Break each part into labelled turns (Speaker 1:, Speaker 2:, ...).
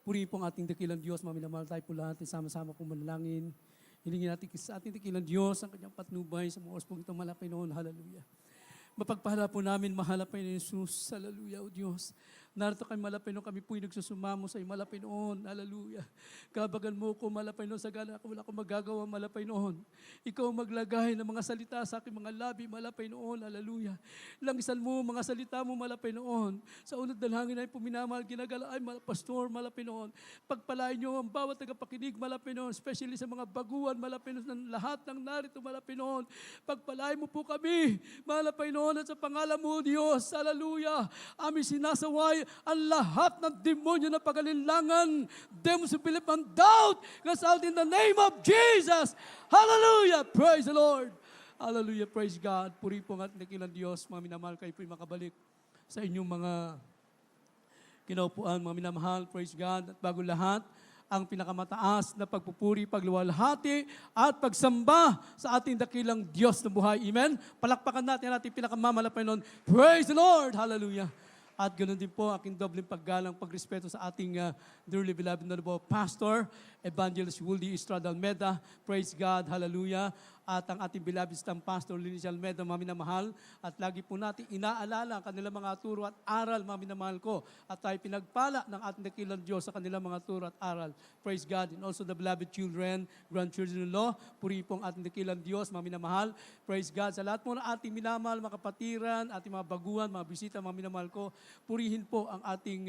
Speaker 1: Purihin po ang ating dakilang Diyos, mga minamahal tayo po lahat, sama-sama pong manalangin. Hilingin natin sa ating dakilang Diyos, ang kanyang patnubay sa mga oras pong itong malapay noon. Hallelujah. Mapagpahala po namin, mahalapay na Jesus. Hallelujah, O Diyos. Narito kami malapay noon, kami po'y nagsusumamo sa iyo, malapay noon. Hallelujah. Kabagan mo ko, malapay noon, sa gala ako, wala akong magagawa, malapay noon. Ikaw maglagay ng mga salita sa aking mga labi, malapay noon. Hallelujah. Langisan mo, mga salita mo, malapay noon. Sa unod dalangin ay puminamahal, ginagala ay pastor, malapay noon. Pagpalain niyo ang bawat tagapakinig, malapay noon. Especially sa mga baguhan, malapay noon. Ng lahat ng narito, malapay noon. Pagpalain mo po kami, malapay noon. At sa pangalan mo, Diyos, hallelujah. Aming sinasaway ang lahat ng demonyo na pag-alinlangan, demons of belief and doubt, cast out in the name of Jesus. Hallelujah. Praise the Lord. Hallelujah. Praise God. Puri po ang ating dakilang Diyos. Mga minamahal, kayo po'y makabalik sa inyong mga kinaupuan, mga minamahal. Praise God. At bago lahat, ang pinakamataas na pagpupuri, pagluwalhati, at pagsamba sa ating dakilang Diyos na buhay. Amen? Palakpakan natin ang ating pinakamamalapay noon. Praise the Lord! Hallelujah! At ganoon din po aking dobleng paggalang, pagrespeto sa ating dearly beloved na Pastor, Evangelist Woody Estrada Almeda. Praise God, hallelujah. At ang ating beloved Stam Pastor, Linis Almeda, mga minamahal. At lagi po natin inaalala ang kanilang mga turo at aral, mga minamahal ko. At tayo pinagpala ng ating dakilang Diyos sa kanilang mga turo at aral. Praise God. And also the beloved children, grandchildren-in-law. Puri po ang ating dakilang Diyos, mga minamahal. Praise God. Sa lahat po ng ating minamahal, mga kapatiran, ating mga baguhan, mga bisita, mga minamahal ko. Purihin po ang ating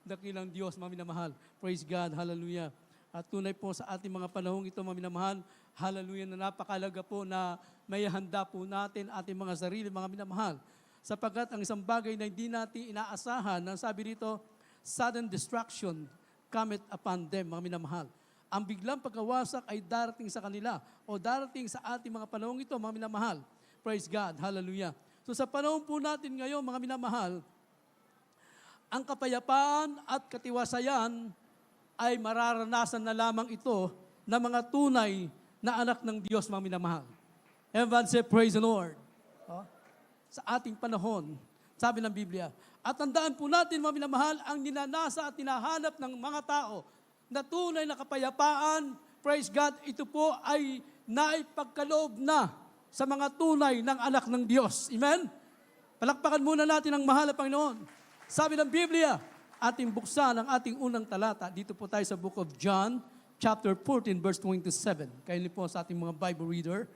Speaker 1: dakilang Diyos, mga minamahal. Praise God, hallelujah. At tunay po sa ating mga panahong ito, mga minamahal, hallelujah, na napakalaga po na may handa po natin ating mga sarili, mga minamahal. Sapagkat ang isang bagay na hindi natin inaasahan, ang sabi rito, sudden destruction cometh upon them, mga minamahal. Ang biglang pagkawasak ay darating sa kanila o darating sa ating mga panahong ito, mga minamahal. Praise God, hallelujah. So sa panahon po natin ngayon, mga minamahal, ang kapayapaan at katiwasayan ay mararanasan na lamang ito ng mga tunay na anak ng Diyos, mga minamahal. Everyone say, praise the Lord. Sa ating panahon, sabi ng Biblia. At tandaan po natin, mga minamahal, ang ninanasa at hinahanap ng mga tao na tunay na kapayapaan, praise God, ito po ay naipagkaloob na sa mga tunay ng anak ng Diyos. Amen? Palakpakan muna natin ang mahal na Panginoon. Sabi ng Biblia, ating buksan ang ating unang talata. Dito po tayo sa book of John, chapter 14, verse 27. Kayo po sa ating mga Bible reader.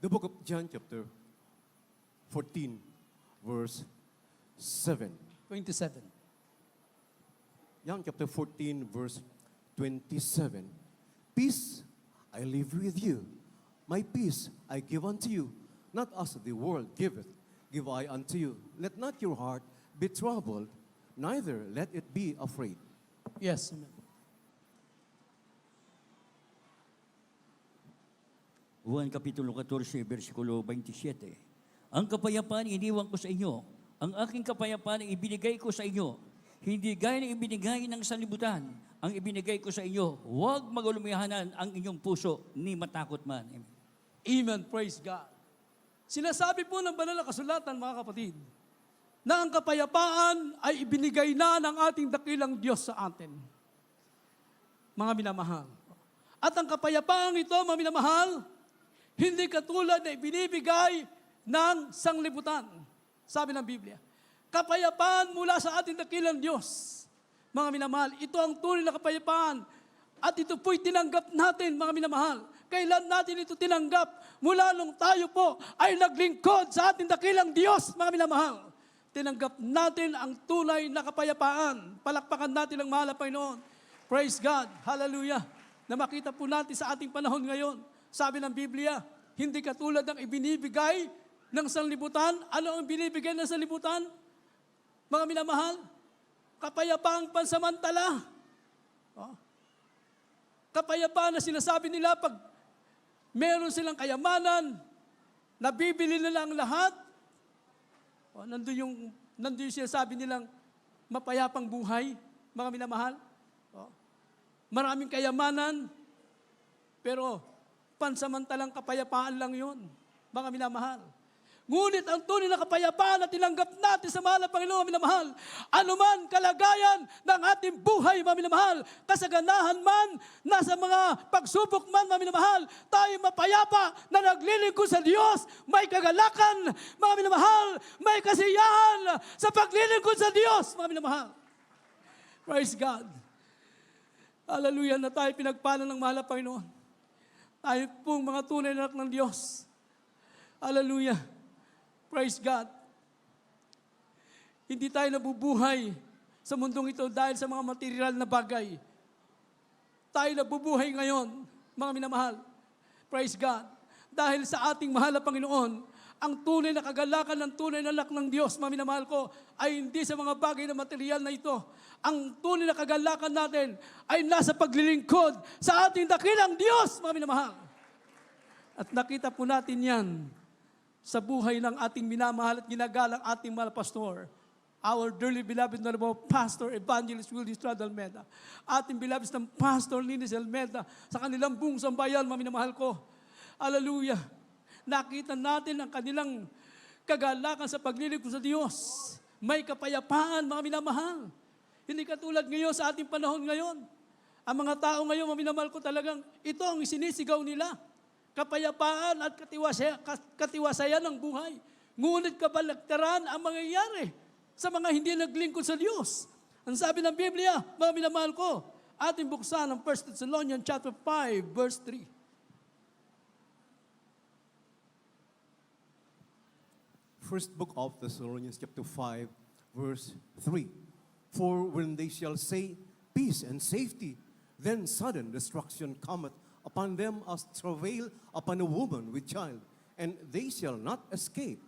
Speaker 2: The book of John, chapter 14, verse 7.
Speaker 1: 27.
Speaker 2: John, chapter 14, verse 27. Peace I leave with you. My peace I give unto you. Not as the world giveth, give I unto you. Let not your heart be troubled, neither let it be afraid.
Speaker 1: Yes, amen.
Speaker 3: Juan Kapitulo 14, versikulo 27. Ang kapayapaan iniwan ko sa inyo. Ang aking kapayapaan ay ibinigay ko sa inyo. Hindi gaya ng ibinigay ng sanlibutan. Ang ibinigay ko sa inyo, huwag magulumihanan ang inyong puso, ni matakot man. Amen.
Speaker 1: Amen. Praise God. Sinasabi po ng banal na kasulatan, mga kapatid, na ang kapayapaan ay ibinigay na ng ating dakilang Diyos sa atin. Mga minamahal. At ang kapayapaan ito, mga minamahal, hindi katulad na ibinibigay ng sanglibutan. Sabi ng Biblia, kapayapaan mula sa ating dakilang Diyos. Mga minamahal, ito ang tunay na kapayapaan. At ito po'y tinanggap natin, mga minamahal. Kailan natin ito tinanggap? Mula nung tayo po ay naglingkod sa ating dakilang Diyos, mga minamahal. Tinanggap natin ang tunay na kapayapaan. Palakpakan natin ang mahal na Panginoon. Praise God. Hallelujah. Na makita po natin sa ating panahon ngayon. Sabi ng Biblia, hindi katulad ng ibinibigay ng sanlibutan. Ano ang binibigay ng sanlibutan? Mga minamahal, kapayapaang pansamantala. Kapayapaan na sinasabi nila pag meron silang kayamanan, nabibili nila ang lahat. Nandun yung sinasabi nilang mapayapang buhay, mga minamahal. Maraming kayamanan, pero pansamantalang kapayapaan lang yun, mga minamahal. Ngunit ang tunay na kapayapaan na tinanggap natin sa mahal na Panginoon, mga minamahal, anuman kalagayan ng ating buhay, mga minamahal, kasaganahan man, nasa mga pagsubok man, mga minamahal, tayo mapayapa na naglilingkod sa Diyos, may kagalakan, mga minamahal, may kasiyahan sa paglilingkod sa Diyos, mga minamahal. Praise God. Hallelujah na tayo pinagpala ng mahal na Panginoon. Tayo pong mga tunay na anak ng Diyos. Hallelujah. Praise God. Hindi tayo nabubuhay sa mundong ito dahil sa mga material na bagay. Tayo nabubuhay ngayon, mga minamahal. Praise God. Dahil sa ating mahal na Panginoon, ang tunay na kagalakan ng tunay na anak ng Diyos, mga minamahal ko, ay hindi sa mga bagay na material na ito. Ang tunay na kagalakan natin ay nasa paglilingkod sa ating dakilang Diyos, mga minamahal. At nakita po natin yan sa buhay ng ating minamahal at ginagalang ating mahal pastor, our dearly beloved Honorable Pastor Evangelist Willie Estrada Almeda, ating beloved ng Pastor Linis Almeda, sa kanilang buong sambayan, mga minamahal ko. Hallelujah! Nakita natin ang kanilang kagalakan sa paglilingkod sa Diyos. May kapayapaan, mga minamahal. Hindi katulad ngayon sa ating panahon ngayon. Ang mga tao ngayon, mga minamahal ko, talagang ito ang isinisigaw nila. Kapayapaan at katiwasayan ng buhay. Ngunit kabalagtaran ang mangyayari sa mga hindi naglingkod sa Diyos. Ang sabi ng Biblia, mga minamahal ko, ating buksan ang 1 Thessalonians chapter 5, verse 3.
Speaker 2: First book of Thessalonians chapter 5, verse 3. For when they shall say, peace and safety, then sudden destruction cometh upon them as travail upon a woman with child, and they shall not escape.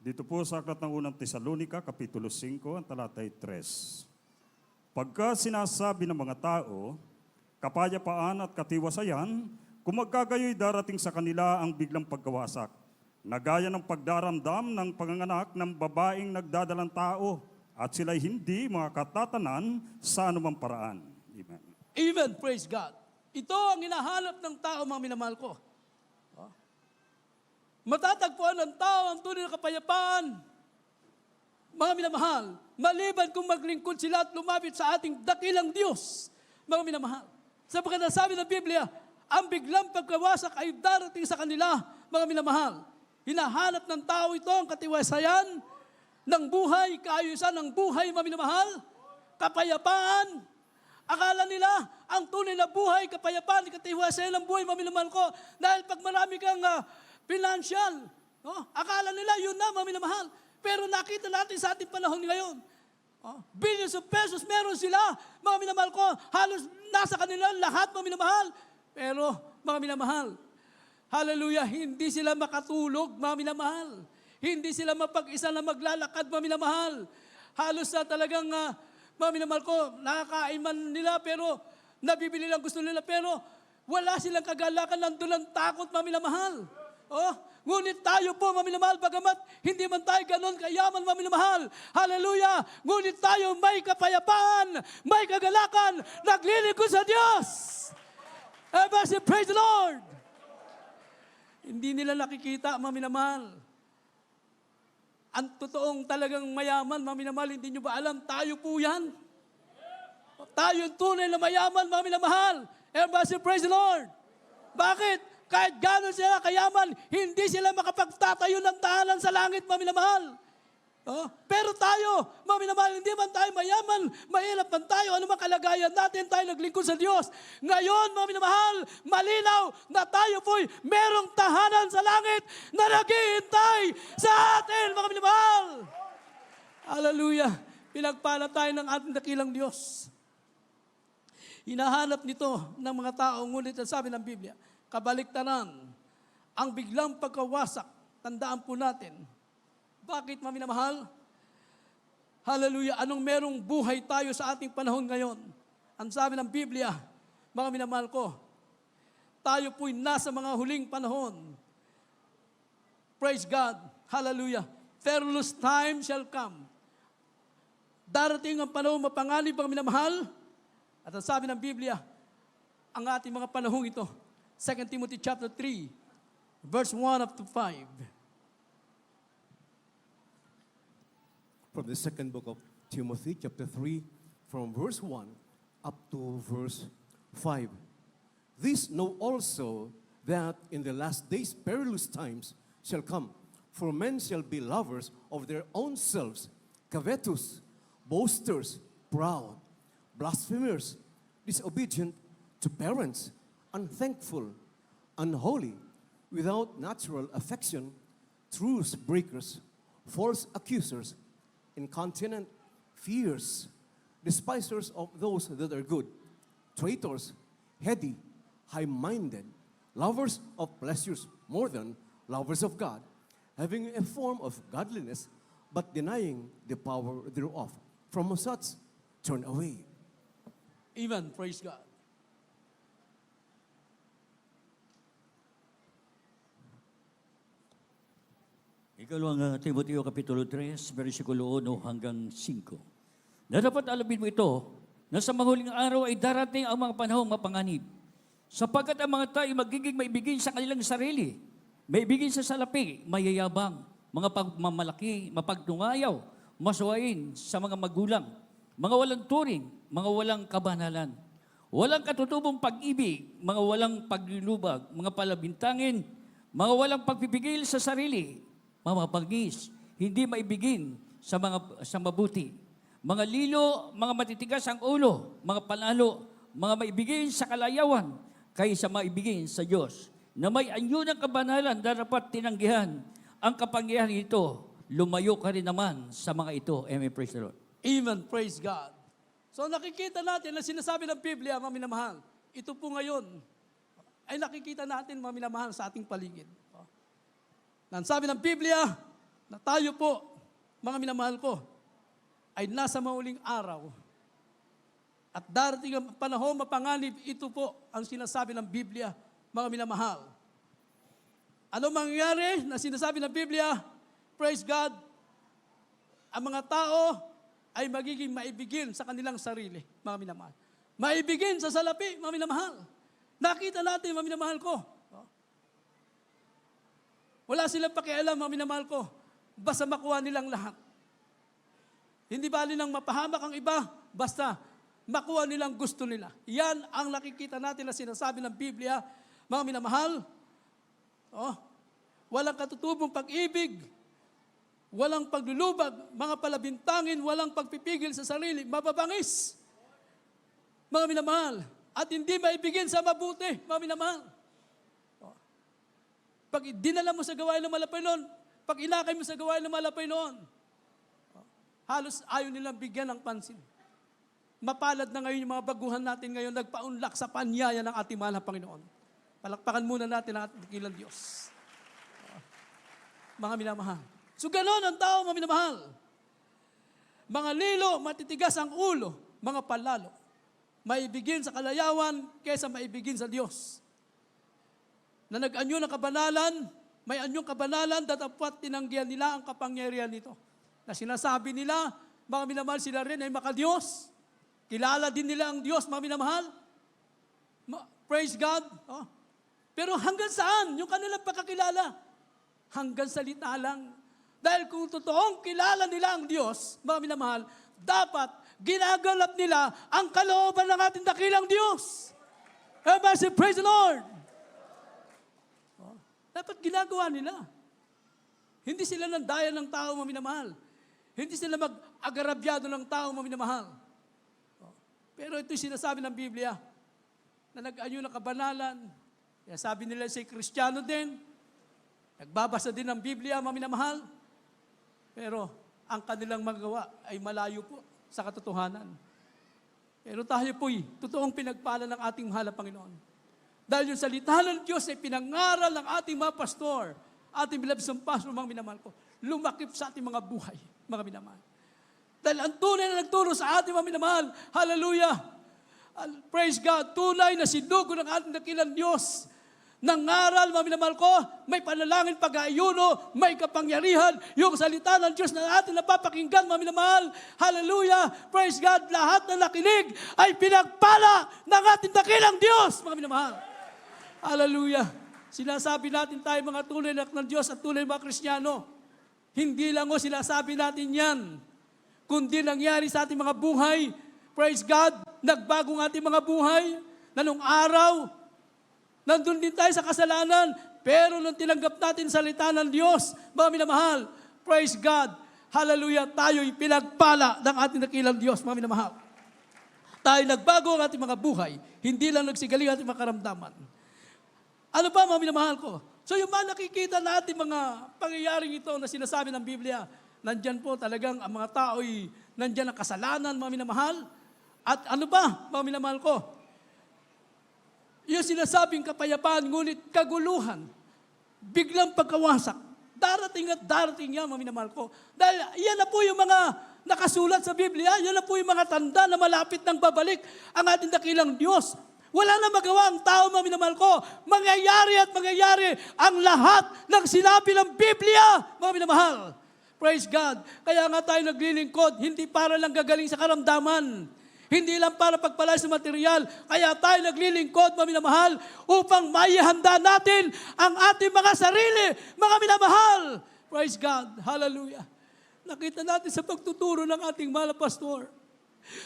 Speaker 4: Dito po sa aklat ng unang Tesalonika, Kapitulo 5, ang talatay 3. Pagka sinasabi ng mga tao, kapayapaan at katiwasayan, kung magkagayoy darating sa kanila ang biglang pagkawasak, na gaya ng pagdaramdam ng panganganak ng babaeng nagdadalang tao, at sila'y hindi makatatanan sa anumang paraan. Amen.
Speaker 1: Amen, praise God. Ito ang hinahanap ng tao, mga minamahal ko. Matatagpuan ng tao ang tunay na kapayapaan, mga minamahal, maliban kung maglingkod sila at lumapit sa ating dakilang Diyos, mga minamahal. Sapagkat sabi ng Biblia, ang biglang pagkawasak ay darating sa kanila, mga minamahal. Hinahanap ng tao ito ang katiwasayan ng buhay, kaayusan ng buhay, mga minamahal, kapayapaan. Akala nila, ang tunay na buhay, kapayapaan, katiwasayan ng buhay, mga minamahal ko, dahil pag marami kang financial, akala nila yun na, mga minamahal. Pero nakita natin sa ating panahon ngayon, billions of pesos meron sila, mga minamahal ko, halos nasa kanila lahat, mga minamahal. Pero, mga minamahal, hallelujah, hindi sila makatulog, mga minamahal. Hindi sila mapag-isa na maglalakad, mga minamahal. Halos na talagang, mga minamahal ko, nakakain man nila, pero nabibili lang gusto nila, pero wala silang kagalakan, nandun ang takot, mga minamahal. Ngunit tayo po, mga minamahal, bagamat hindi man tayo ganon kayaman, mga minamahal. Hallelujah! Ngunit tayo may kapayapaan, may kagalakan, naglilingkod sa Diyos. Everybody praise the Lord! Hindi nila nakikita, mga minamahal. Ang totoong talagang mayaman, mga minamahal, hindi nyo ba alam, tayo po yan. Tayo yung tunay na mayaman, mga minamahal. Everybody praise the Lord. Bakit? Kahit gano'n sila kayaman, hindi sila makapagtatayo ng tahanan sa langit, mga minamahal. Pero tayo, mga minamahal, hindi man tayo mayaman, mahirap man tayo, ano man kalagayan natin, tayo naglingkod sa Diyos. Ngayon, mga minamahal, malinaw na tayo po'y merong tahanan sa langit na naghihintay sa atin, mga minamahal. Hallelujah. Pinagpala tayo ng ating dakilang Diyos. Hinahanap nito ng mga tao, ngunit ang sabi ng Biblia, kabaliktaran, ang biglang pagkawasak, tandaan po natin. Bakit, mga minamahal? Hallelujah, anong merong buhay tayo sa ating panahon ngayon? Ang sabi ng Biblia, mga minamahal ko, tayo po'y nasa mga huling panahon. Praise God, hallelujah. Perilous time shall come. Darating ang panahon mapanganib, mga minamahal. At ang sabi ng Biblia, ang ating mga panahong ito, 2 Timothy chapter 3, verse 1 up to 5.
Speaker 2: From the second book of Timothy, chapter 3, from verse 1 up to verse 5. This know also that in the last days perilous times shall come, for men shall be lovers of their own selves, covetous, boasters, proud, blasphemers, disobedient to parents, unthankful, unholy, without natural affection, truce breakers, false accusers, incontinent, fierce, despisers of those that are good, traitors, heady, high-minded, lovers of pleasures more than lovers of God, having a form of godliness, but denying the power thereof. From such, turn away.
Speaker 1: Amen. Praise God.
Speaker 3: Ikalawang Timoteo Kapitulo 3, versikulo 1 hanggang 5. Na dapat alamin mo ito, na sa mahuling araw ay darating ang mga panahong mapanganib. Sapagkat ang mga tayo magiging maibigin sa kanilang sarili, maibigin sa salapi, mayayabang, mga pagmamalaki, mapagtungayaw, masuwain sa mga magulang, mga walang turing, mga walang kabanalan, walang katutubong pag-ibig, mga walang paglulubag, mga palabintangin, mga walang pagpipigil sa sarili, mamapagis, hindi maibigin sa mabuti. Mga lilo, mga matitigas ang ulo, mga panalo, mga maibigin sa kalayawan, kaysa maibigin sa Diyos, na may anyo ng kabanalan na dapat tinanggihan. Ang kapangyarihan nito, lumayo ka rin naman sa mga ito. Amen. Praise the Lord.
Speaker 1: Amen. Praise God. So nakikita natin na sinasabi ng Biblia, mga minamahal, ito po ngayon, ay nakikita natin, mga minamahal, sa ating paligid. Nang sabi ng Biblia, na tayo po, mga minamahal ko, ay nasa mauling araw. At darating ang panahon mapanganib, ito po ang sinasabi ng Biblia, mga minamahal. Ano mangyayari na sinasabi ng Biblia? Praise God. Ang mga tao ay magiging maibigin sa kanilang sarili, mga minamahal. Maibigin sa salapi, mga minamahal. Nakita natin, mga minamahal ko. Wala silang pakialam, mga minamahal ko. Basta makuha nilang lahat. Hindi bali nang mapahamak ang iba, basta makuha nilang gusto nila. Yan ang nakikita natin na sinasabi ng Biblia, mga minamahal. Walang katutubong pag-ibig, walang paglulubag, mga palabintangin, walang pagpipigil sa sarili, mababangis. Mga minamahal. At hindi maibigin sa mabuti, mga minamahal. Pag dinala mo sa gawain ng malapay noon, pag inakay mo sa gawain ng malapay noon, halos ayaw nilang bigyan ng pansin. Mapalad na ngayon yung mga baguhan natin ngayon, nagpaunlak sa panyaya ng ating mahal na Panginoon. Palakpakan muna natin ang ating dakilang Diyos. Mga minamahal. So ganoon ang tao, mga minamahal. Mga lilo, matitigas ang ulo, mga palalo. Maibigin sa kalayawan kaysa maibigin sa Diyos. Na nag-anyo ng kabanalan, may anyong kabanalan, datapwat tinanggihan nila ang kapangyarihan nito. Na sinasabi nila, mga minamahal, sila rin ay makadiyos. Kilala din nila ang Diyos, mga minamahal. Praise God. Pero hanggang saan yung kanilang pagkakilala? Hanggang salita lang. Dahil kung totoong kilala nila ang Diyos, mga minamahal, dapat ginagalap nila ang kalooban ng ating dakilang Diyos. Everybody praise the Lord. Dapat ginagawa nila. Hindi sila nandaya ng tao, mga minamahal. Hindi sila mag-agarabyado ng tao, mga minamahal. Pero ito'y sinasabi ng Biblia na nag-anyo ng kabanalan. Kaya sabi nila si Kristiyano din, nagbabasa din ng Biblia, mga minamahal. Pero ang kanilang magawa ay malayo po sa katotohanan. Pero tayo po'y totoong pinagpala ng ating mahal na Panginoon. Dahil yung salita ng Diyos ay pinangaral ng ating mga pastor, ating bilabsang pastor, mga minamahal ko, lumakip sa ating mga buhay, mga minamahal. Dahil ang tunay na nagturo sa ating mga minamahal, hallelujah, praise God, tunay na sinugo ng ating dakilang Diyos, nangaral, mga minamahal ko, may panalangin, pag-aayuno, may kapangyarihan, yung salita ng Diyos na ating napapakinggan, mga minamahal, hallelujah, praise God, lahat na nakinig ay pinagpala ng ating dakilang Diyos, mga minamahal. Hallelujah. Sinasabi natin tayo mga tunay na anak ng Diyos at tunay mga Kristiyano. Hindi lang sinasabi natin yan, kundi nangyari sa ating mga buhay. Praise God, nagbago ang ating mga buhay. Na nung araw, nandun din tayo sa kasalanan, pero nung tinanggap natin salita ng Diyos, mga minamahal, praise God, hallelujah, tayo'y pinagpala ng ating dakilang Diyos, mga minamahal. Tayo nagbago ang ating mga buhay, hindi lang nagsigaling ang ating mga karamdaman. Ano ba, mga minamahal ko? So yung mga nakikita natin mga pangyayaring ito na sinasabi ng Biblia, nandyan po talagang ang mga tao'y nandyan ang kasalanan, mga minamahal. At ano ba, mga minamahal ko? Yung sinasabing kapayapaan, ngunit kaguluhan, biglang pagkawasak. Darating at darating yan, mga minamahal ko. Dahil yan na po yung mga nakasulat sa Biblia, yan na po yung mga tanda na malapit ng babalik ang ating dakilang Diyos. Wala na magawa ang tao, mga minamahal ko. Mangyayari at mangyayari ang lahat ng sinabi ng Biblia, mga minamahal. Praise God. Kaya nga tayo naglilingkod, hindi para lang gagaling sa karamdaman. Hindi lang para pagpalay sa material. Kaya tayo naglilingkod, mga minamahal, upang maihanda natin ang ating mga sarili, mga minamahal. Praise God. Hallelujah. Nakita natin sa pagtuturo ng ating mahal na pastor.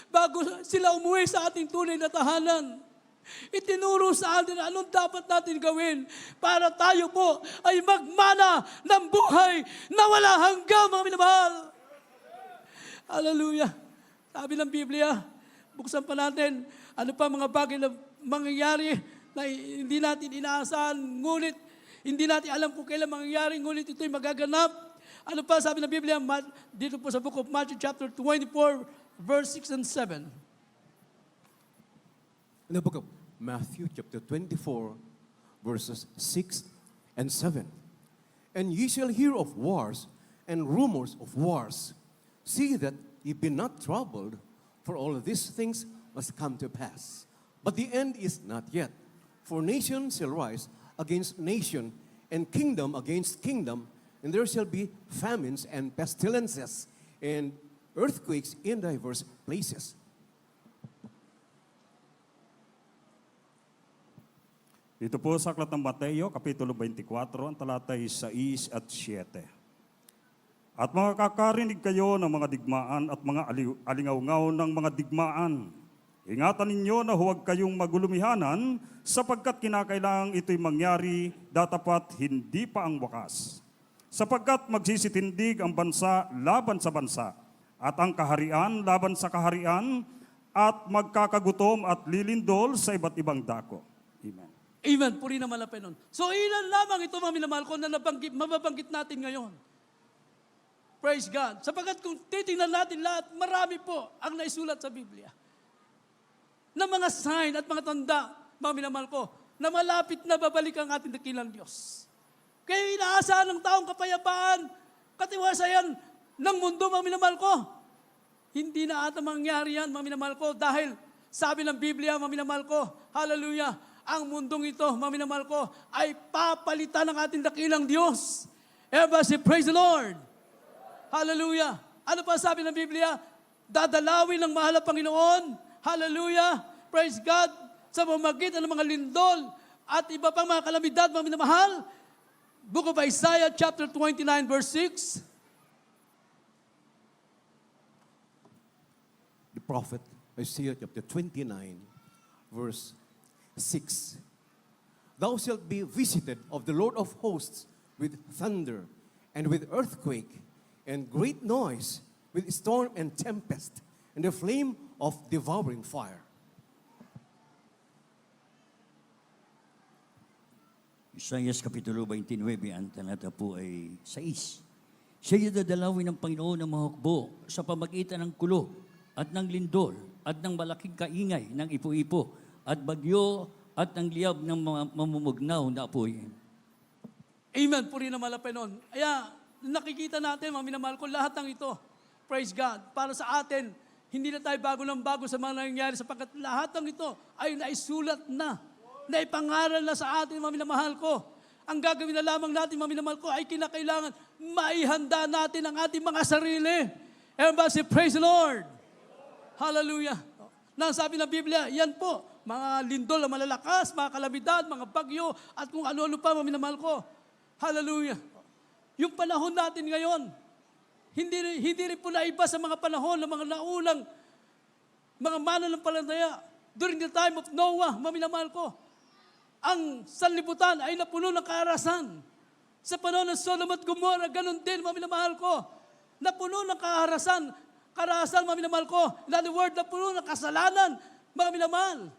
Speaker 1: Bago sila umuwi sa ating tunay na tahanan, itinuro sa atin anong dapat natin gawin para tayo po ay magmana ng buhay na wala hanggang, mga minamahal. Hallelujah. Sabi ng Biblia, buksan pa natin, ano pa mga bagay na mangyayari na hindi natin inaasahan, ngunit hindi natin alam kung kailan mangyayari, ngunit ito'y magaganap. Ano pa sabi ng Biblia, dito po sa book of Matthew chapter 24, verse 6 and 7.
Speaker 2: In the book of Matthew chapter 24, verses 6 and 7. And ye shall hear of wars and rumors of wars. See that ye be not troubled, for all of these things must come to pass. But the end is not yet. For nation shall rise against nation, and kingdom against kingdom, and there shall be famines and pestilences, and earthquakes in diverse places.
Speaker 4: Dito po sa Aklat ng Mateo, Kapitulo 24, ang talatay 6 at 7. At makakarinig kayo ng mga digmaan at mga alingaw-ngaw ng mga digmaan. Ingatan ninyo na huwag kayong magulumihanan sapagkat kinakailangang ito'y mangyari, datapat hindi pa ang wakas. Sapagkat magsisitindig ang bansa laban sa bansa at ang kaharian laban sa kaharian at magkakagutom at lilindol sa iba't ibang dako. Amen.
Speaker 1: Amen. Puri na malapay nun. So ilan lamang ito, mga minamahal ko, na mababanggit natin ngayon. Praise God. Sapagkat kung titingnan natin lahat, marami po ang naisulat sa Biblia. Na mga sign at mga tanda, mga minamahal ko, na malapit na babalik ang ating dakilang Diyos. Kaya inaasahan ng taong kapayapaan, katiwasayan ng mundo, mga minamahal ko. Hindi na ata mangyari yan, mga minamahal ko, dahil sabi ng Biblia, mga minamahal ko, hallelujah, ang mundong ito, mga minamahal ko, ay papalitan ng ating dakilang Diyos. Everybody say, praise the Lord. Hallelujah. Ano pa sabi ng Biblia? Dadalawin ng mahal na Panginoon. Hallelujah. Praise God. Sa pamamagitan ng mga lindol at iba pang mga kalamidad, mga minamahal. Book of Isaiah chapter 29 verse 6.
Speaker 2: The prophet Isaiah chapter 29, verse 6. Thou shalt be visited of the Lord of hosts with thunder and with earthquake and great noise, with storm and tempest, and the flame of devouring fire.
Speaker 3: Isaias Kapitulo 29, ang talata po ay 6. Siya dadalawin ng Panginoon ng mga hukbo sa pamagitan ng kulo at ng lindol at ng malaking kaingay ng ipo-ipo at bagyo at ng liyab ng mga mamumugnaw na apoy.
Speaker 1: Amen. Puri na malapay nun. Kaya, nakikita natin, mga minamahal ko, lahat ng ito, praise God, para sa atin, hindi na tayo bago ng bago sa mga nangyayari sapagkat lahat ng ito ay naisulat na, naipangaral na sa atin, mga minamahal ko. Ang gagawin na lamang natin, mga minamahal ko, ay kinakailangan maihanda natin ang ating mga sarili. Everybody say, praise the Lord. Hallelujah. Nang sabi ng Biblia, yan po, mga lindol na malalakas, mga kalamidad, mga bagyo, at kung ano-ano pa, mga minamahal ko. Hallelujah. Yung panahon natin ngayon, hindi rin po naiba sa mga panahon ng mga naulang mga mananampalataya. During the time of Noah, mga minamahal ko, ang sanlibutan ay napuno ng kaarasan. Sa panahon ng Sodom at Gomorrah, ganun din, mga minamahal ko. Napuno ng kaarasan, mga minamahal ko. In other words, napuno ng kasalanan, mga minamahal.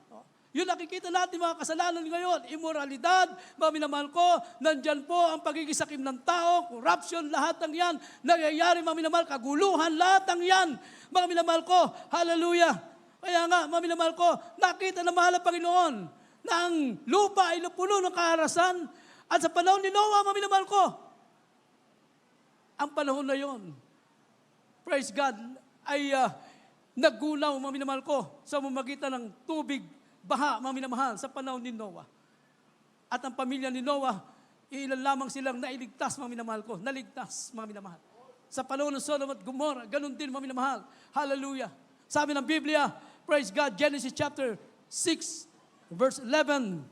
Speaker 1: Yun nakikita natin mga kasalanan ngayon, immoralidad, mga minamahal ko, nandyan po ang pagigisakim ng tao, corruption, lahat ng yan, nangyayari mga minamahal, kaguluhan, lahat ng yan, mga minamahal ko, hallelujah. Kaya nga, mga minamahal ko, nakita na mahal ang Panginoon, na ang lupa ay napuno ng kaarasan, at sa panahon ni Noah, mga minamahal ko, ang panahon na yon, praise God, ay naggunaw, mga minamahal ko, sa mamagitan ng tubig, baha, mga minamahal, sa panahon ni Noah. At ang pamilya ni Noah, ilan lamang silang nailigtas, mga minamahal ko, naligtas, mga minamahal. Sa panahon ng Sodom at Gomorrah, ganun din, mga minamahal. Hallelujah. Sabi ng Biblia, praise God, Genesis chapter 6, verse 11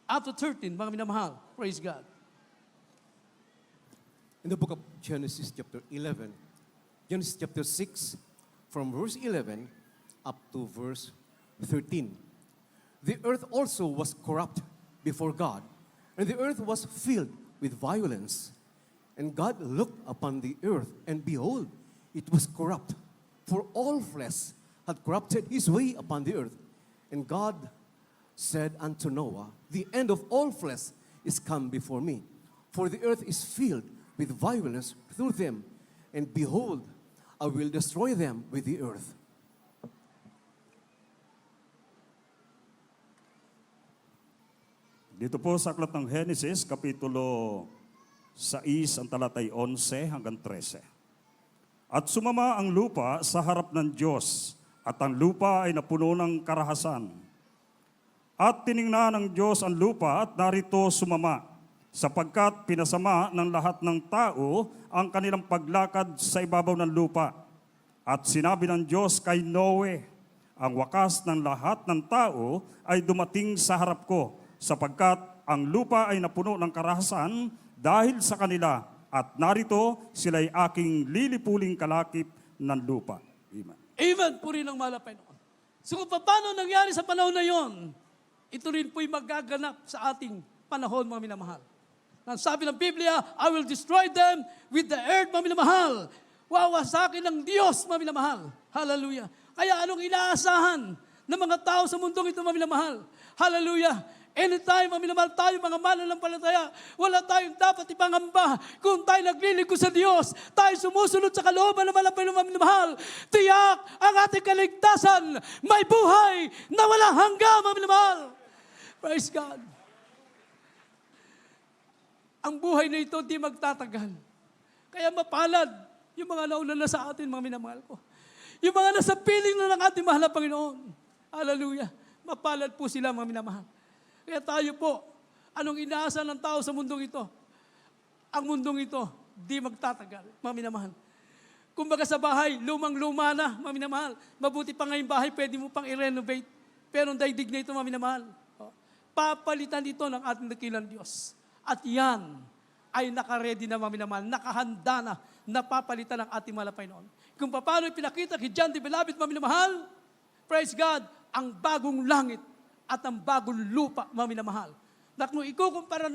Speaker 1: up to 13, mga minamahal. Praise God.
Speaker 2: In the book of Genesis chapter 11, Genesis chapter 6, from verse 11 up to verse 13. The earth also was corrupt before God, and the earth was filled with violence. And God looked upon the earth, and behold, it was corrupt, for all flesh had corrupted his way upon the earth. And God said unto Noah, the end of all flesh is come before me, for the earth is filled with violence through them, and behold, I will destroy them with the earth.
Speaker 4: Dito po sa aklat ng Genesis, kapitulo 6, ang talatay 11 hanggang 13. At sumama ang lupa sa harap ng Diyos, at ang lupa ay napuno ng karahasan. At tiningnan ng Diyos ang lupa at narito sumama, sapagkat pinasama ng lahat ng tao ang kanilang paglakad sa ibabaw ng lupa. At sinabi ng Diyos kay Noe, ang wakas ng lahat ng tao ay dumating sa harap ko, sapagkat ang lupa ay napuno ng karahasan dahil sa kanila, at narito sila'y aking lilipuling kalakip ng lupa. Amen.
Speaker 1: Amen, puri ng mahal na Panginoon. So kung paano nangyari sa panahon na yon, ito rin po'y magaganap sa ating panahon, mga minamahal. Ang sabi ng Biblia, I will destroy them with the earth, mga minamahal. Wawasakin ng Diyos, mga minamahal. Hallelujah. Kaya anong inaasahan ng mga tao sa mundong ito, mga minamahal? Hallelujah. Anytime, mga minamahal, tayo mga mananampalataya, wala tayong dapat ipangamba kung tayo naglilingkod sa Diyos, tayo sumusunod sa kalooban ng mga minamahal, tiyak ang ating kaligtasan, may buhay na walang hanggan, mga minamahal. Praise God. Ang buhay na ito di magtatagal. Kaya mapalad yung mga nauna na sa atin, mga minamahal ko. Yung mga nasa piling na ng ating mahal na Panginoon. Hallelujah. Mapalad po sila, mga minamahal. Kaya tayo po, anong inaasa ng tao sa mundong ito? Ang mundong ito, di magtatagal, mga minamahal. Kumbaga sa bahay, lumang-luma na, mga minamahal. Mabuti pa ngayong bahay, pwede mo pang i-renovate. Pero ang daigdig na ito, mga minamahal. Papalitan ito ng ating dakilang Diyos. At yan ay nakaredy na, mga minamahal, nakahanda na, napapalitan ng ating mahal na Panginoon. Kung paano ipinakita kay John the Beloved, mga minamahal, praise God, ang bagong langit at ang bagong lupa, mga minamahal. Na kung ikukumpara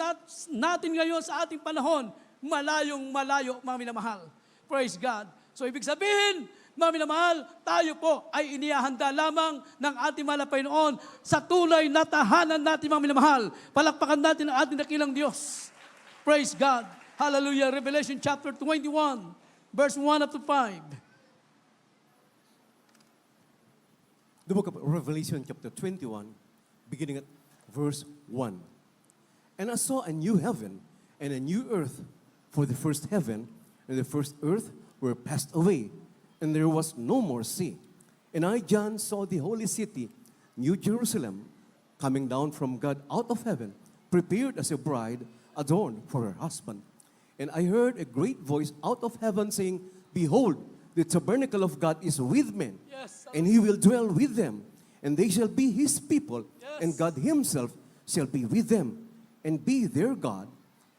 Speaker 1: natin ngayon sa ating panahon, malayong malayo, mga minamahal. Praise God. So ibig sabihin, mga minamahal, tayo po ay inihahanda lamang ng ating mahal na Panginoon sa tunay na tahanan natin, mga minamahal. Palakpakan natin ang ating dakilang Diyos. Praise God. Hallelujah. Revelation chapter 21, verse 1 up to 5.
Speaker 2: The book of Revelation chapter 21, beginning at verse 1. And I saw a new heaven and a new earth, for the first heaven and the first earth were passed away, and there was no more sea. And I, John, saw the holy city, New Jerusalem, coming down from God out of heaven, prepared as a bride adorned for her husband. And I heard a great voice out of heaven saying, Behold, the tabernacle of God is with men,
Speaker 1: Yes.
Speaker 2: and he will dwell with them, and they shall be his people,
Speaker 1: Yes.
Speaker 2: and God himself shall be with them, and be their God,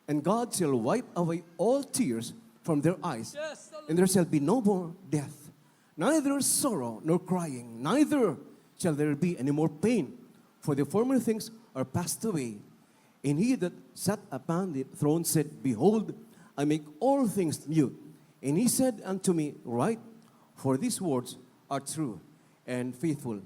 Speaker 2: and God shall wipe away all tears from their eyes,
Speaker 1: Yes.
Speaker 2: and there shall be no more death, neither sorrow nor crying, neither shall there be any more pain, for the former things are passed away. And he that sat upon the throne said, Behold, I make all things new. And he said unto me, Write, for these words are true and faithful.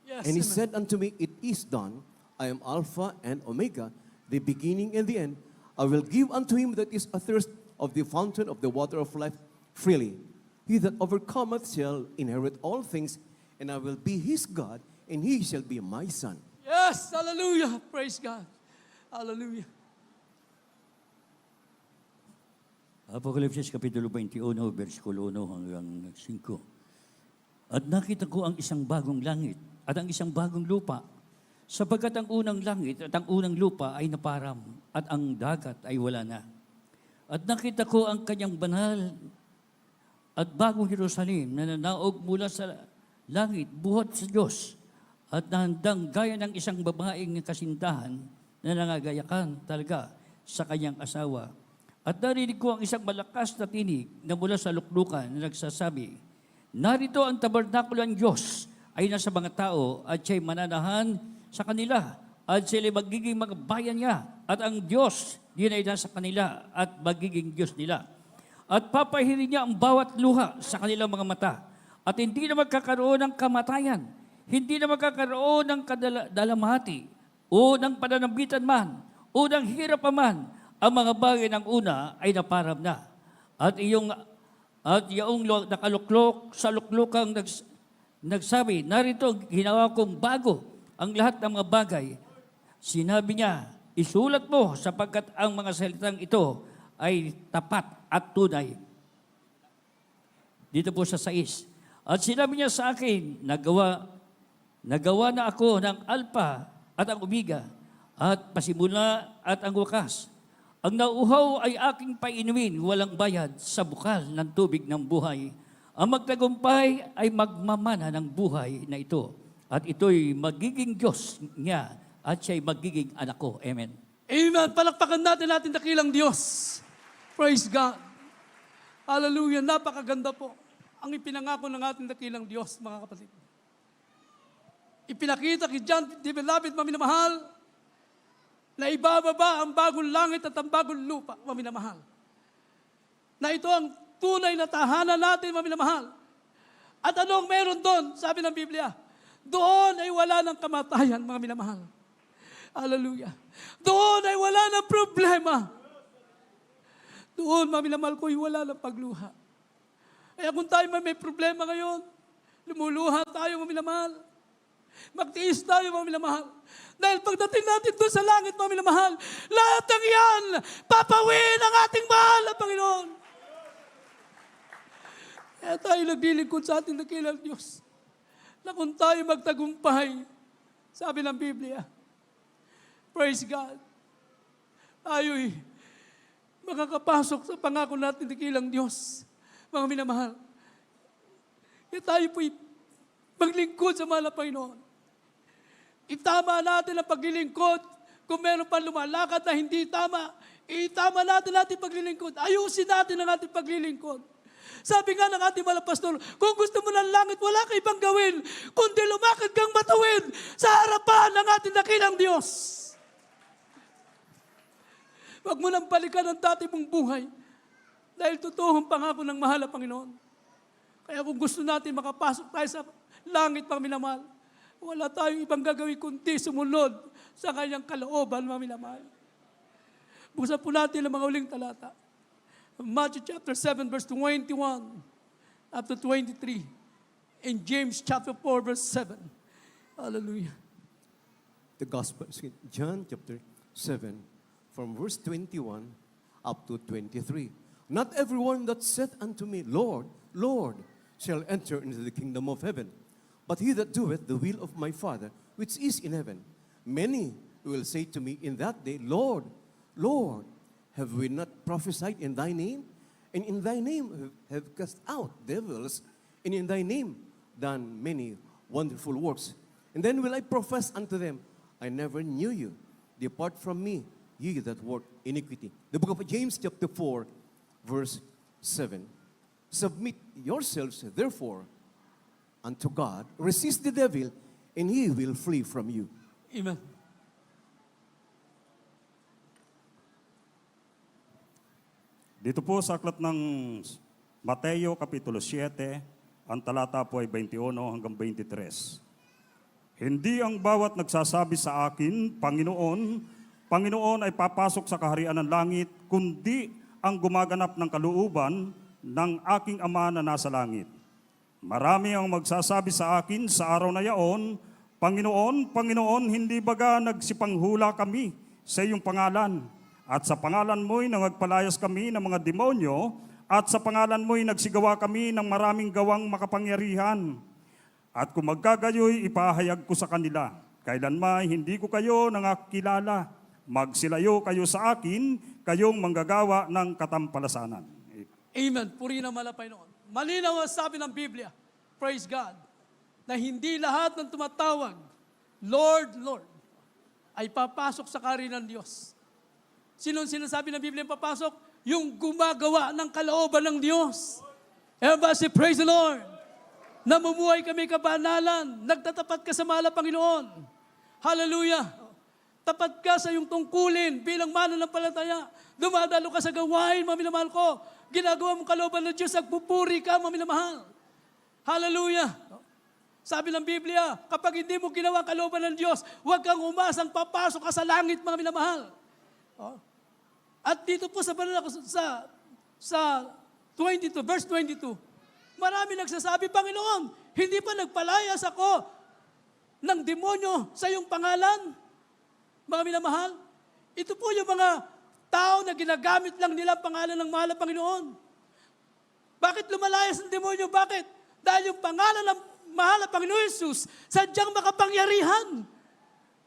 Speaker 1: Yes.
Speaker 2: And he
Speaker 1: Amen.
Speaker 2: said unto me, It is done. I am Alpha and Omega, the beginning and the end. I will give unto him that is athirst of the fountain of the water of life freely. He that overcometh shall inherit all things, and I will be his God, and he shall be my son.
Speaker 1: Yes. Hallelujah. Praise God. Hallelujah.
Speaker 3: Apokalipsis Kapitulo 21, versikulo 1 hanggang 5. At nakita ko ang isang bagong langit at ang isang bagong lupa, sapagkat ang unang langit at ang unang lupa ay naparam at ang dagat ay wala na. At nakita ko ang kanyang banal at bagong Jerusalem na nanaog mula sa langit buhat sa Diyos at nahandang gaya ng isang babaeng kasintahan na nangagayakan talaga sa kanyang asawa. At narinig ko ang isang malakas na tinig na mula sa luklukan na nagsasabi, Narito ang tabernakulo ng Diyos ay nasa mga tao at siya'y mananahan sa kanila at sila'y magiging mga bayan niya at ang Diyos din ay nasa kanila at magiging Diyos nila. At papahirin niya ang bawat luha sa kanilang mga mata at hindi na magkakaroon ng kamatayan, hindi na magkakaroon ng kadalamhati o ng pananambitan man o ng hirap pa man. Ang mga bagay ng una ay naparam na. At yung nakaluklok sa luklukang nagsabi, narito ginawa kong bago ang lahat ng mga bagay. Sinabi niya, isulat mo sapagkat ang mga salitang ito ay tapat at tunay. Dito po sa 6. At sinabi niya sa akin, nagawa na ako ng Alpha at ang Omega at pasimula at ang wakas. Ang nauuhaw ay aking painumin, walang bayad sa bukal ng tubig ng buhay. Ang magtagumpay ay magmamana ng buhay na ito. At ito'y magiging Diyos niya at siya'y magiging anak ko. Amen.
Speaker 1: Amen. Palakpakan natin dakilang Diyos. Praise God. Hallelujah. Napakaganda po ang ipinangako ng ating dakilang Diyos, mga kapatid. Ipinakita kay John the Beloved, maminamahal, na ibababa ang bagong langit at ang bagong lupa, maminamahal. Na ito ang tunay na tahanan natin, maminamahal. At anong meron doon? Sabi ng Biblia, doon ay wala ng kamatayan, mga minamahal. Hallelujah. Doon ay wala ng problema. Doon, maminamahal ko, ay wala ng pagluha. Kaya kung tayo may problema ngayon, lumuluha tayo, maminamahal. Magtiis tayo, mga minamahal. Dahil pagdating natin doon sa langit, mga minamahal, lahat ng yan, papawin ang ating mahal na Panginoon. Kaya tayo naglilingkod sa ating dakilang Diyos. Na kung tayo magtagumpay, sabi ng Biblia, praise God, tayo'y makakapasok sa pangako natin dakilang Diyos, mga minamahal. Kaya tayo po'y maglingkod sa mahal na Panginoon. Itama natin ang paglilingkod. Kung meron pa lumalakad na hindi tama, itama natin ating paglilingkod. Ayusin natin ang ating paglilingkod. Sabi nga ng ating mga pastor, kung gusto mo ng langit, wala ka ibang gawin, kundi lumakad kang matuwid sa harapan ng ating dakilang Diyos. Huwag mo nang balikan ang dati mong buhay dahil totoo ang pangako ng mahal na Panginoon. Kaya kung gusto natin makapasok tayo sa langit, mga minamahal, wala tayong ibang gagawin kundi sumunod sa kanyang kalooban, mga minamahal. Buksan po natin ang mga uling talata. Matthew chapter 7, verse 21 up to 23. And James chapter 4, verse 7. Hallelujah.
Speaker 2: The Gospel, John chapter 7, from verse 21 up to 23. Not everyone that saith unto me, Lord, Lord, shall enter into the kingdom of heaven, but he that doeth the will of my Father, which is in heaven. Many will say to me in that day, Lord, Lord, have we not prophesied in thy name? And in thy name have cast out devils, and in thy name done many wonderful works. And then will I profess unto them, I never knew you. Depart from me, ye that work iniquity. The book of James chapter 4, verse 7. Submit yourselves, therefore, unto God. Resist the devil, and he will flee from you.
Speaker 1: Amen.
Speaker 4: Dito po sa aklat ng Mateo Kapitulo 7, ang talata po ay 21 hanggang 23. Hindi ang bawat nagsasabi sa akin, Panginoon, Panginoon ay papasok sa kaharian ng langit, kundi ang gumaganap ng kalooban ng aking Ama na nasa langit. Marami ang magsasabi sa akin sa araw na yaon, Panginoon, Panginoon, hindi baga nagsipanghula kami sa iyong pangalan? At sa pangalan mo'y nangagpalayas kami ng mga demonyo, at sa pangalan mo'y nagsigawa kami ng maraming gawang makapangyarihan. At kung magkagayoy, ipahayag ko sa kanila, kailanman hindi ko kayo nangakilala. Magsilayo kayo sa akin, kayong manggagawa ng katampalasanan.
Speaker 1: Amen. Puri na malapay noon. Malinaw ang sabi ng Biblia, praise God, na hindi lahat ng tumatawag, Lord, Lord, ay papasok sa kaharian ng Diyos. Sino sinasabi ng Biblia yung papasok? Yung gumagawa ng kalooban ng Diyos. Everybody praise the Lord. Namumuhay kami kabanalan. Nagtatapat ka sa mahal na Panginoon. Hallelujah. Tapat ka sa iyong tungkulin bilang mananampalataya. Dumadalo ka sa gawain, mga minamahal ko. Ginagawa mong kalooban ng Diyos, nagpupuri ka, mga minamahal. Hallelujah. Sabi ng Biblia, kapag hindi mo ginawa kalooban ng Diyos, huwag kang umasang papasok ka sa langit, mga minamahal. Oh. At dito po sa 22, verse 22, marami nagsasabi, Panginoon, hindi pa nagpalayas ako ng demonyo sa iyong pangalan? Mga minamahal, ito po yung mga tao na ginagamit lang nila ang pangalan ng mahal na Panginoon. Bakit lumalayas ang demonyo? Bakit? Dahil yung pangalan ng mahal na Panginoon Jesus, sadyang makapangyarihan.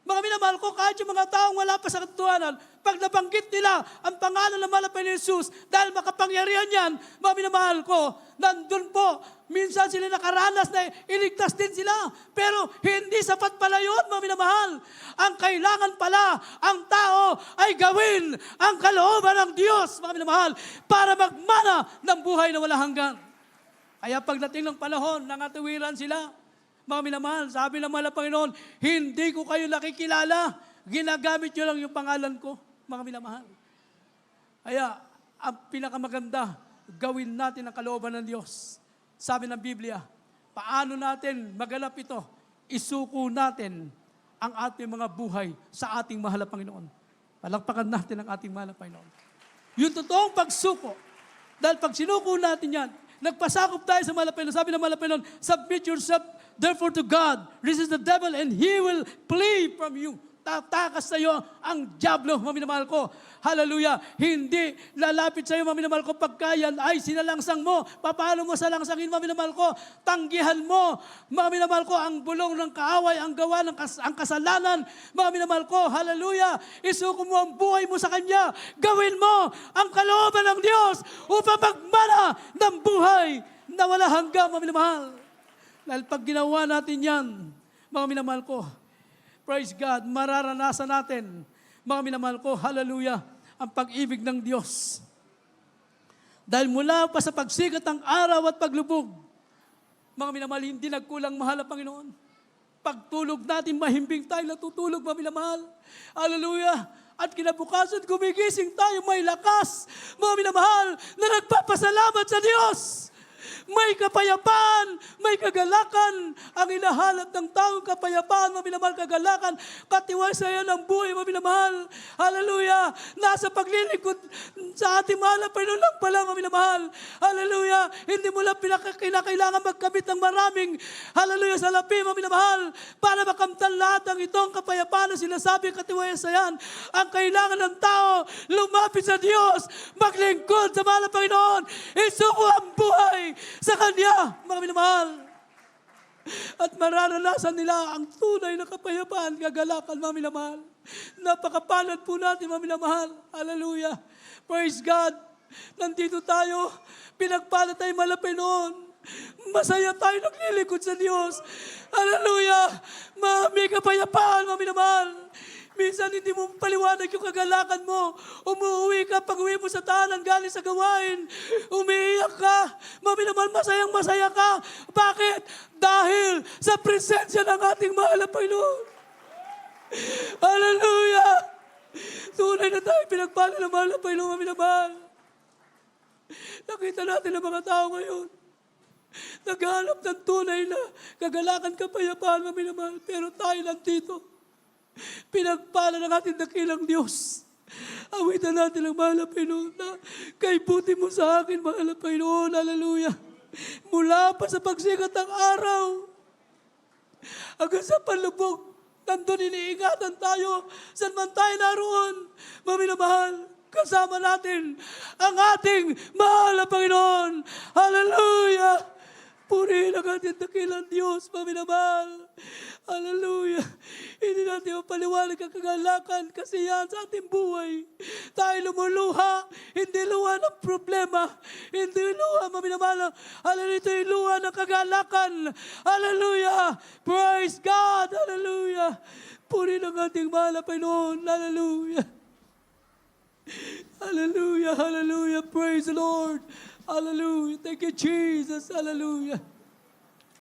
Speaker 1: Mga minamahal ko, kahit yung mga taong wala pa sa katotohanan, pag nabanggit nila ang pangalan ng mahal na Panginoon Jesus, dahil makapangyarihan yan, mga minamahal ko, nandun po, minsan sila nakaranas na iligtas din sila. Pero hindi sapat pala yun, mga minamahal. Ang kailangan pala, ang tao ay gawin ang kalooban ng Diyos, mga minamahal, para magmana ng buhay na wala hanggan. Kaya pagdating ng panahon, nangatawiran sila, mga minamahal, sabi ng mahal na Panginoon, hindi ko kayo nakikilala. Ginagamit nyo lang yung pangalan ko, mga minamahal. Kaya, ang pinakamaganda, gawin natin ang kalooban ng Diyos. Sabi ng Biblia, paano natin maganap ito? Isuko natin ang ating mga buhay sa ating mahal na Panginoon. Palakpakan natin ang ating mahal na Panginoon. Yung totoong pagsuko, dahil pag sinuko natin yan, nagpasakop tayo sa mahal na Panginoon. Sabi ng mahal na Panginoon, submit yourself therefore to God, resist the devil, and he will flee from you. Tatakas sa iyo ang dyablo, mga minamahal ko. Hallelujah. Hindi lalapit sa iyo, mga minamahal ko, pagka yan ay sinalangsang mo. Paano mo salangsangin, mga minamahal ko? Tanggihan mo, mga minamahal ko, ang bulong ng kaaway, ang gawa ng ang kasalanan, mga minamahal ko. Hallelujah. Isuko mo ang buhay mo sa Kanya. Gawin mo ang kalooban ng Diyos upang magmana ng buhay na wala hanggang, mga minamahal. Dahil pag ginawa natin yan, mga minamahal ko, praise God, mararanasan natin, mga minamahal ko, hallelujah, ang pag-ibig ng Diyos. Dahil mula pa sa pagsikat ng araw at paglubog, mga minamahal, hindi nagkulang mahal ang Panginoon. Pagtulog natin, mahimbing tayo natutulog, mga minamahal. Hallelujah. At kinabukasan, gumigising tayo, may lakas, mga minamahal, na nagpapasalamat sa Diyos. May kapayapaan, may kagalakan. Ang inahanap ng taong kapayapaan, mga minamahal, kagalakan, katiwasayan ng buhay, mga minamahal. Hallelujah. Nasa paglilingkod sa ating mahal na Panginoon lang pala, mga minamahal. Hallelujah. Hindi mo lang kinakailangan magkamit ng maraming, hallelujah, salapi, mga minamahal, para makamtan lahat ng itong kapayapaan na sinasabi, katiwasayan. Ang kailangan ng tao, lumapit sa Diyos, maglingkod sa mahal na Panginoon, isuko ang buhay sa Kanya, mga minamahal. At mararanasan nila ang tunay na kapayapaan, kagalakan, mga minamahal. Napakapalad po natin, mga minamahal. Hallelujah. Praise God. Nandito tayo. Pinagpalad tayo, mahal na Panginoon. Masaya tayo naglilingkod sa Diyos. Hallelujah! May kapayapaan, mga minamahal. Minsan hindi mo paliwanag yung kagalakan mo. Umuwi ka, pag-uwi mo sa tahanan, galing sa gawain. Umiiyak ka. Mga minamahal, masayang masaya ka. Bakit? Dahil sa presensya ng ating mahal na Panginoon. Hallelujah! Tunay na tayo pinagpala ng mahal na Panginoon, mga minamahal. Nakita natin ang mga tao ngayon. Naghahanap ng tunay na kagalakan, kapayapaan, mga minamahal. Pero tayo nandito. Pinagpala ng ating dakilang Diyos. Awitan natin ang mahal na Panginoon na kay buti mo sa akin, mahal na Panginoon. Hallelujah. Mula pa sa pagsikat ng araw hanggang sa panlubog, nandun iniingatan tayo. Saan man tayo naroon, mga minamahal, kasama natin ang ating mahal na Panginoon. Hallelujah! Purihin ang ating dakilang Diyos, mga minamahal. Hallelujah! Hindi natin mapaliwanag ang kagalakan, kasiyahan sa ating buhay. Tayo lumuluha, hindi luha ng problema. Hindi luha, mga minamahal. Hallelujah! Ito yung luha ng kagalakan. Hallelujah! Praise God! Hallelujah! Purihin ang ating mahal na Panginoon. Hallelujah! Hallelujah, hallelujah, praise the Lord. Hallelujah, thank you Jesus, hallelujah.